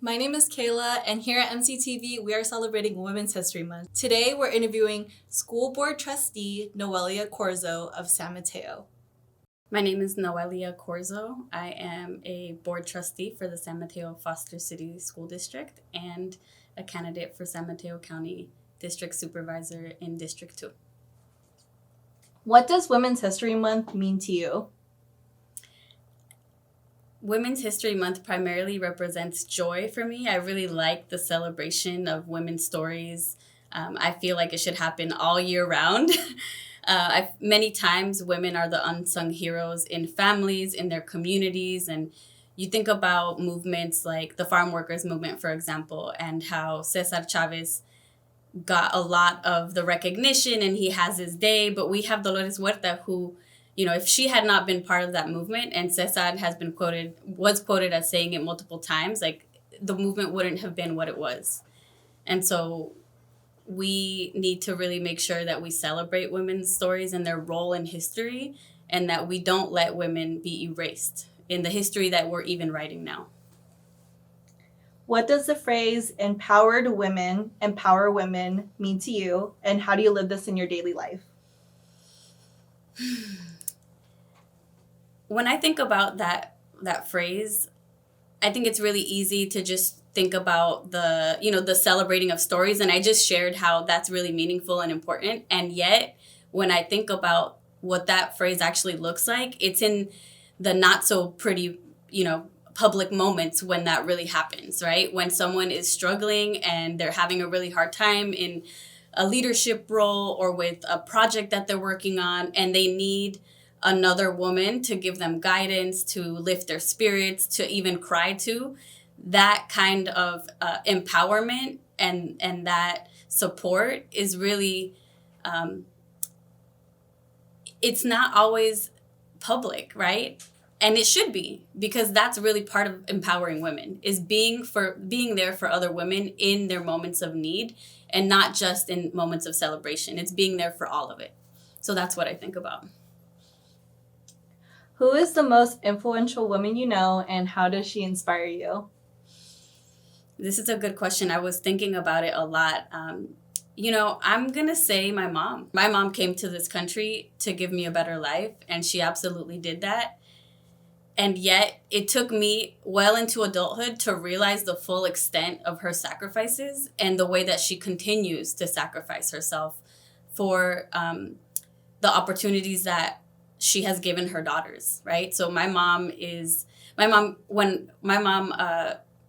My name is Kayla, and here at MCTV, we are celebrating Women's History Month. Today, we're interviewing School Board Trustee Noelia Corzo of San Mateo. My name is Noelia Corzo. I am a board trustee for the San Mateo Foster City School District and a candidate for San Mateo County District Supervisor in District 2. What does Women's History Month mean to you? Women's History Month primarily represents joy for me. I really like the celebration of women's stories. I feel like it should happen all year round. Many times women are the unsung heroes in families, in their communities, and you think about movements like the farm workers movement, for example, and how Cesar Chavez got a lot of the recognition and he has his day, but we have Dolores Huerta who, if she had not been part of that movement, and Cesar was quoted as saying it multiple times, like the movement wouldn't have been what it was. And so we need to really make sure that we celebrate women's stories and their role in history, and that we don't let women be erased in the history that we're even writing now. What does the phrase empower women mean to you, and how do you live this in your daily life? When I think about that phrase, I think it's really easy to just think about the celebrating of stories. And I just shared how that's really meaningful and important. And yet, when I think about what that phrase actually looks like, it's in the not so pretty, public moments when that really happens, right? When someone is struggling and they're having a really hard time in a leadership role or with a project that they're working on, and they need another woman to give them guidance, to lift their spirits, to even cry to. That kind of empowerment and that support is really, it's not always public, right? And it should be, because that's really part of empowering women, is being there for other women in their moments of need, and not just in moments of celebration. It's being there for all of it. So that's what I think about. Who is the most influential woman you know, and how does she inspire you? This is a good question. I was thinking about it a lot. I'm going to say my mom. My mom came to this country to give me a better life, and she absolutely did that. And yet it took me well into adulthood to realize the full extent of her sacrifices and the way that she continues to sacrifice herself for the opportunities that she has given her daughters, right? So when my mom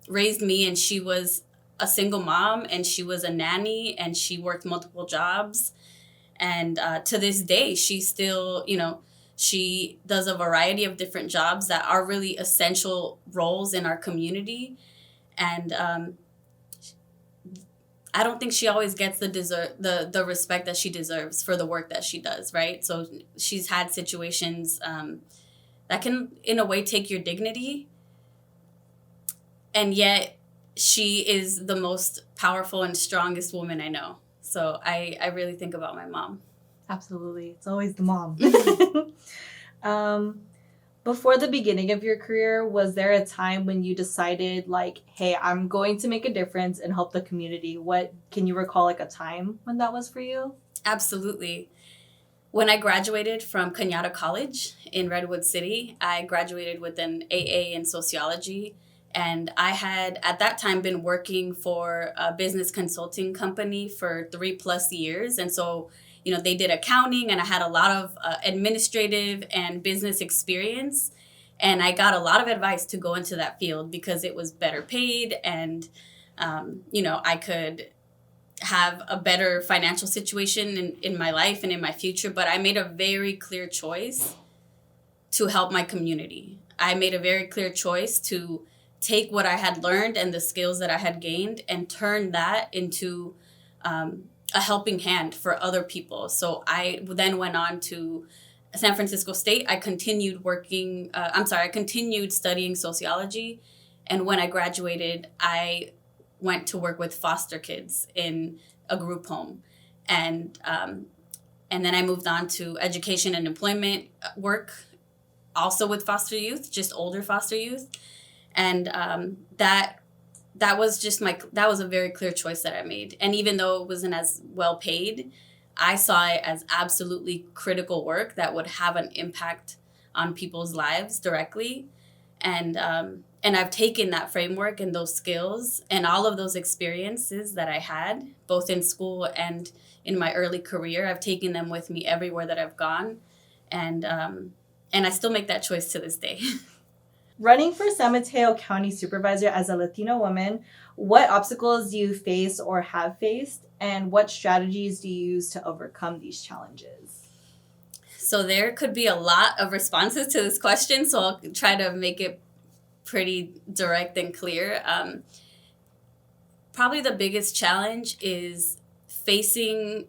raised me, and she was a single mom, and she was a nanny, and she worked multiple jobs. And to this day, she still, she does a variety of different jobs that are really essential roles in our community. And I don't think she always gets the respect that she deserves for the work that she does, right? So she's had situations that can, in a way, take your dignity. And yet she is the most powerful and strongest woman I know. So I really think about my mom. Absolutely. It's always the mom. Before the beginning of your career, was there a time when you decided, hey, I'm going to make a difference and help the community? Can you recall a time when that was for you? Absolutely. When I graduated from Cañada College in Redwood City, I graduated with an AA in sociology. And I had, at that time, been working for a business consulting company for 3+ years. And so, they did accounting, and I had a lot of administrative and business experience. And I got a lot of advice to go into that field because it was better paid, and, I could have a better financial situation in my life and in my future. But I made a very clear choice to help my community. I made a very clear choice to take what I had learned and the skills that I had gained and turn that into a helping hand for other people. So I then went on to San Francisco State. I continued studying sociology. And when I graduated, I went to work with foster kids in a group home. And then I moved on to education and employment work, also with foster youth, just older foster youth. And that that was that was a very clear choice that I made. And even though it wasn't as well paid, I saw it as absolutely critical work that would have an impact on people's lives directly. And I've taken that framework and those skills and all of those experiences that I had, both in school and in my early career. I've taken them with me everywhere that I've gone. And I still make that choice to this day. Running for San Mateo County Supervisor as a Latino woman, what obstacles do you face or have faced, and what strategies do you use to overcome these challenges? So there could be a lot of responses to this question, so I'll try to make it pretty direct and clear. Probably the biggest challenge is facing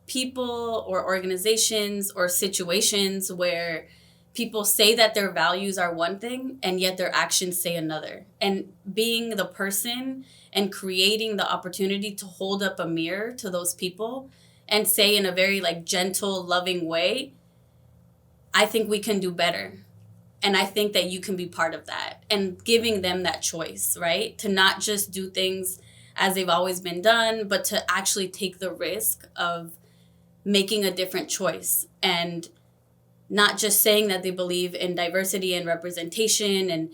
people or organizations or situations where people say that their values are one thing and yet their actions say another. And being the person and creating the opportunity to hold up a mirror to those people and say in a very gentle, loving way, I think we can do better. And I think that you can be part of that, and giving them that choice, right? To not just do things as they've always been done, but to actually take the risk of making a different choice, and not just saying that they believe in diversity and representation, and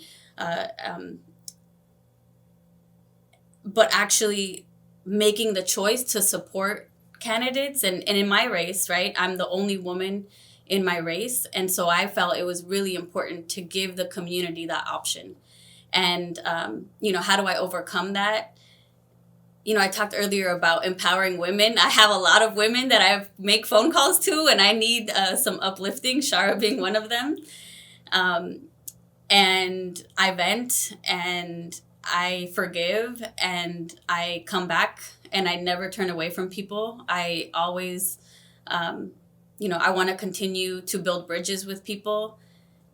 but actually making the choice to support candidates. And in my race, right, I'm the only woman in my race. And so I felt it was really important to give the community that option. And, how do I overcome that? I talked earlier about empowering women. I have a lot of women that I make phone calls to, and I need some uplifting, Shara being one of them. And I vent, and I forgive, and I come back, and I never turn away from people. I always, I want to continue to build bridges with people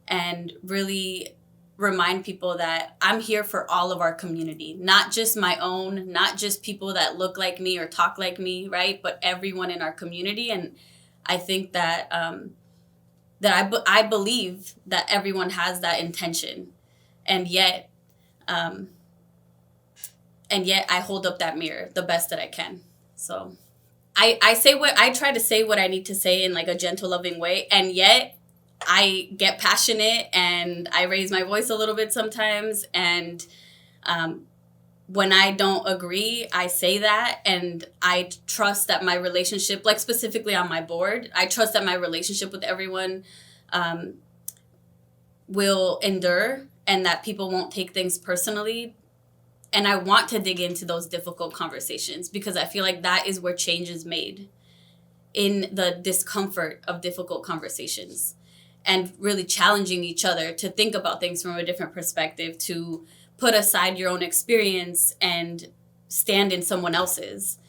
and really remind people that I'm here for all of our community, not just my own, not just people that look like me or talk like me, right? But everyone in our community. And I think that I believe that everyone has that intention, and yet I hold up that mirror the best that I can. So I try to say what I need to say in a gentle, loving way, and yet I get passionate and I raise my voice a little bit sometimes. And when I don't agree, I say that. And I trust that my relationship, specifically on my board, I trust that my relationship with everyone will endure, and that people won't take things personally. And I want to dig into those difficult conversations, because I feel like that is where change is made, in the discomfort of difficult conversations, and really challenging each other to think about things from a different perspective, to put aside your own experience and stand in someone else's.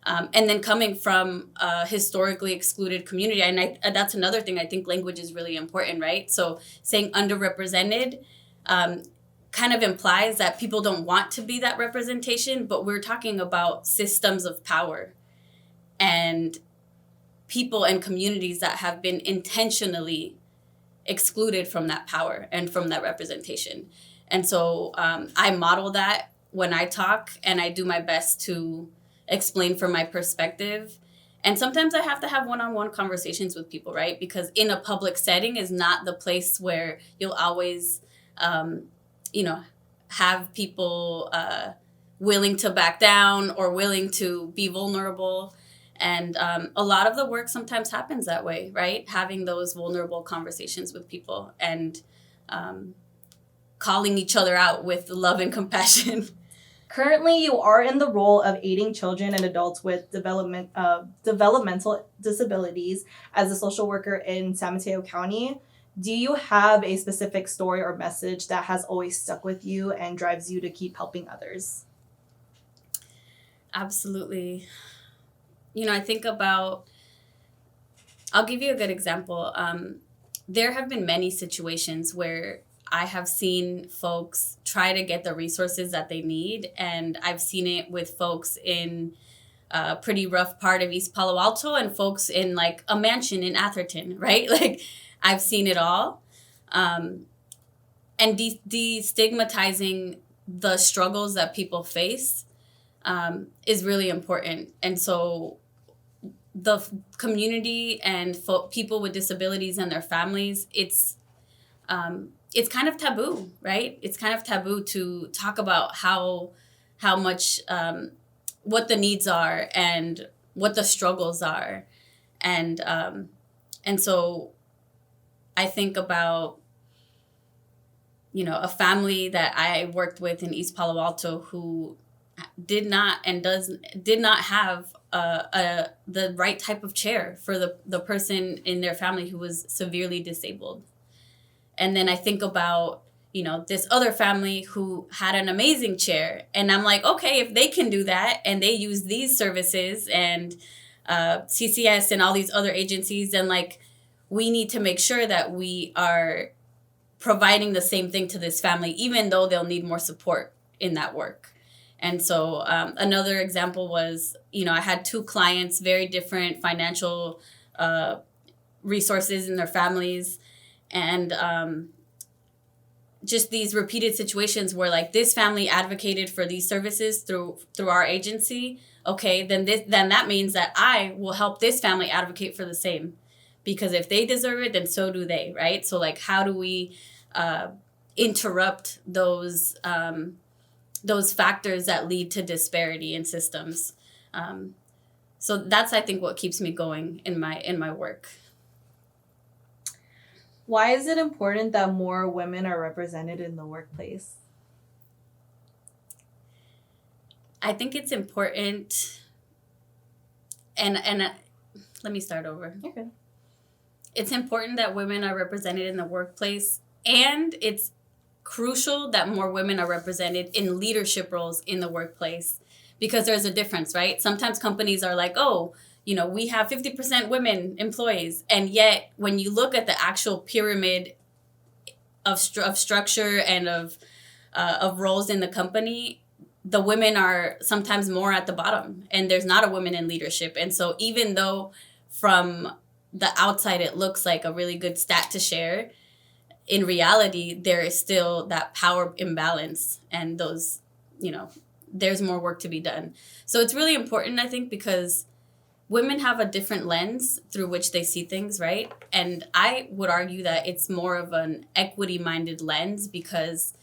And then coming from a historically excluded community, and that's another thing, I think language is really important, right? So saying underrepresented kind of implies that people don't want to be that representation, but we're talking about systems of power and people and communities that have been intentionally excluded from that power and from that representation. And so I model that when I talk, and I do my best to explain from my perspective. And sometimes I have to have one-on-one conversations with people, right? Because in a public setting is not the place where you'll always, have people willing to back down or willing to be vulnerable. And a lot of the work sometimes happens that way, right? Having those vulnerable conversations with people, and calling each other out with love and compassion. Currently, you are in the role of aiding children and adults with developmental disabilities as a social worker in San Mateo County. Do you have a specific story or message that has always stuck with you and drives you to keep helping others? Absolutely. I think about, I'll give you a good example. There have been many situations where I have seen folks try to get the resources that they need. And I've seen it with folks in a pretty rough part of East Palo Alto, and folks in a mansion in Atherton, right? I've seen it all. And destigmatizing the struggles that people face is really important. And so the community and people with disabilities and their families, it's kind of taboo, right? It's kind of taboo to talk about how much what the needs are and what the struggles are, and so I think about, you know, a family that I worked with in East Palo Alto who did not have the right type of chair for the person in their family who was severely disabled. And then I think about, you know, this other family who had an amazing chair. And I'm like, okay, if they can do that and they use these services and CCS and all these other agencies, then like we need to make sure that we are providing the same thing to this family, even though they'll need more support in that work. And so another example was, you know, I had 2 clients, very different financial resources in their families. And just these repeated situations where like this family advocated for these services through our agency. Okay, then that means that I will help this family advocate for the same, because if they deserve it, then so do they, right? So like, how do we interrupt those factors that lead to disparity in systems? So that's, I think, what keeps me going in my work. Why is it important that more women are represented in the workplace? I think it's important, and let me start over. Okay. It's important that women are represented in the workplace, and it's crucial that more women are represented in leadership roles in the workplace, because there's a difference, right? Sometimes companies are like, oh, you know, we have 50% women employees. And yet when you look at the actual pyramid of structure and of roles in the company, the women are sometimes more at the bottom, and there's not a woman in leadership. And so even though from the outside it looks like a really good stat to share, in reality, there is still that power imbalance, and those, you know, there's more work to be done. So it's really important, I think, because women have a different lens through which they see things, right? And I would argue that it's more of an equity-minded lens, because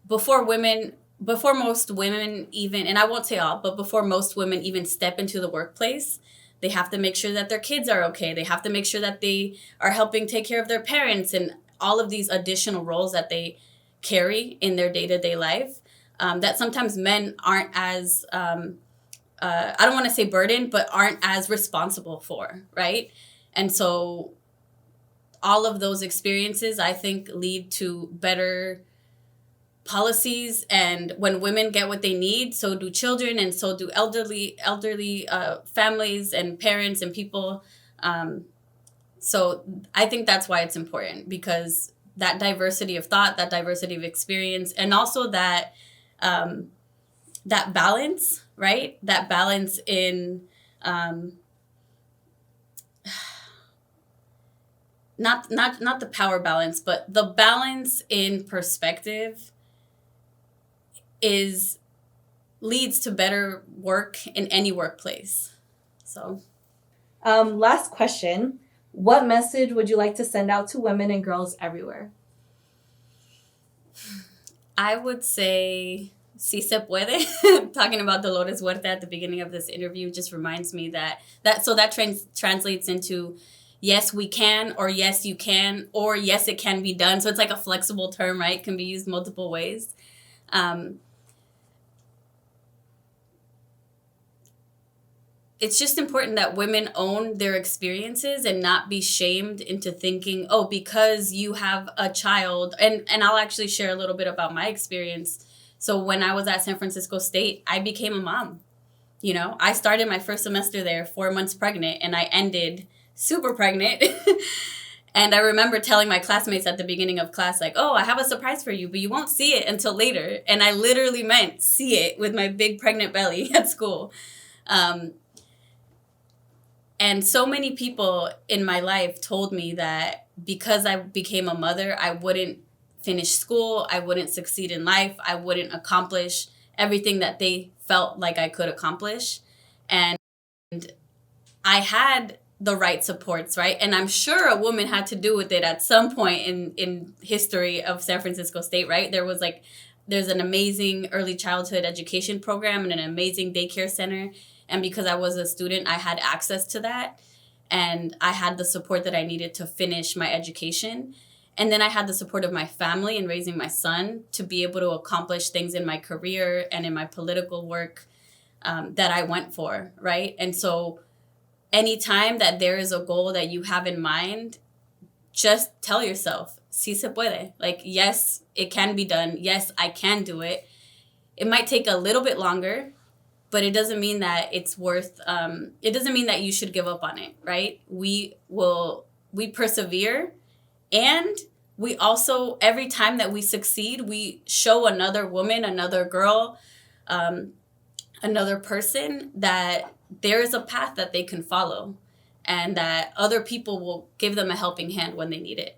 before most women even, and I won't say all, but before most women even step into the workplace, they have to make sure that their kids are okay. They have to make sure that they are helping take care of their parents and all of these additional roles that they carry in their day-to-day life, that sometimes men aren't as, I don't want to say burdened, but aren't as responsible for, right? And so all of those experiences, I think, lead to better policies. And when women get what they need, so do children, and so do elderly families and parents and people. So I think that's why it's important, because that diversity of thought, that diversity of experience, and also that that balance, right? That balance in not the power balance, but the balance in perspective leads to better work in any workplace. So, last question. What message would you like to send out to women and girls everywhere? I would say, si se puede. Talking about Dolores Huerta at the beginning of this interview just reminds me that translates into yes, we can, or yes, you can, or yes, it can be done. So it's like a flexible term, right? It can be used multiple ways. It's just important that women own their experiences and not be shamed into thinking, oh, because you have a child. And I'll actually share a little bit about my experience. So when I was at San Francisco State, I became a mom. You know, I started my first semester there 4 months pregnant, and I ended super pregnant. And I remember telling my classmates at the beginning of class, like, oh, I have a surprise for you, but you won't see it until later. And I literally meant see it with my big pregnant belly at school. And so many people in my life told me that because I became a mother, I wouldn't finish school. I wouldn't succeed in life. I wouldn't accomplish everything that they felt like I could accomplish. And I had the right supports, right? And I'm sure a woman had to do with it at some point in history of San Francisco State, right? There's an amazing early childhood education program and an amazing daycare center. And because I was a student, I had access to that. And I had the support that I needed to finish my education. And then I had the support of my family in raising my son to be able to accomplish things in my career and in my political work that I went for, right? And so anytime that there is a goal that you have in mind, just tell yourself, si se puede. Like, yes, it can be done. Yes, I can do it. It might take a little bit longer, but it doesn't mean that it's worth, it doesn't mean that you should give up on it, right? We persevere, and we also, every time that we succeed, we show another woman, another girl, another person that there is a path that they can follow and that other people will give them a helping hand when they need it.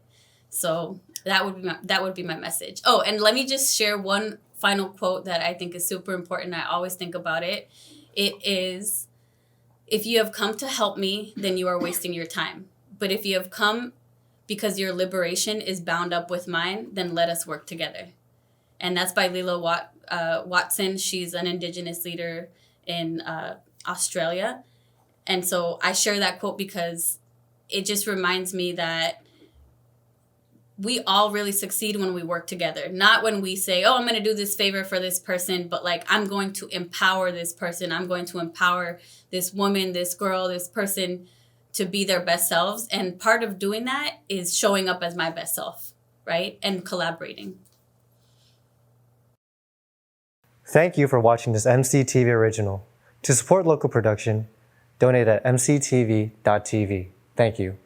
So that would be my message. Oh, and let me just share one final quote that I think is super important. I always think about it. It is, if you have come to help me, then you are wasting your time. But if you have come because your liberation is bound up with mine, then let us work together. And that's by Lila Watson. She's an Indigenous leader in Australia. And so I share that quote because it just reminds me that we all really succeed when we work together. Not when we say, oh, I'm going to do this favor for this person, but like, I'm going to empower this person. I'm going to empower this woman, this girl, this person to be their best selves. And part of doing that is showing up as my best self, right? And collaborating. Thank you for watching this MCTV original. To support local production, donate at mctv.tv. Thank you.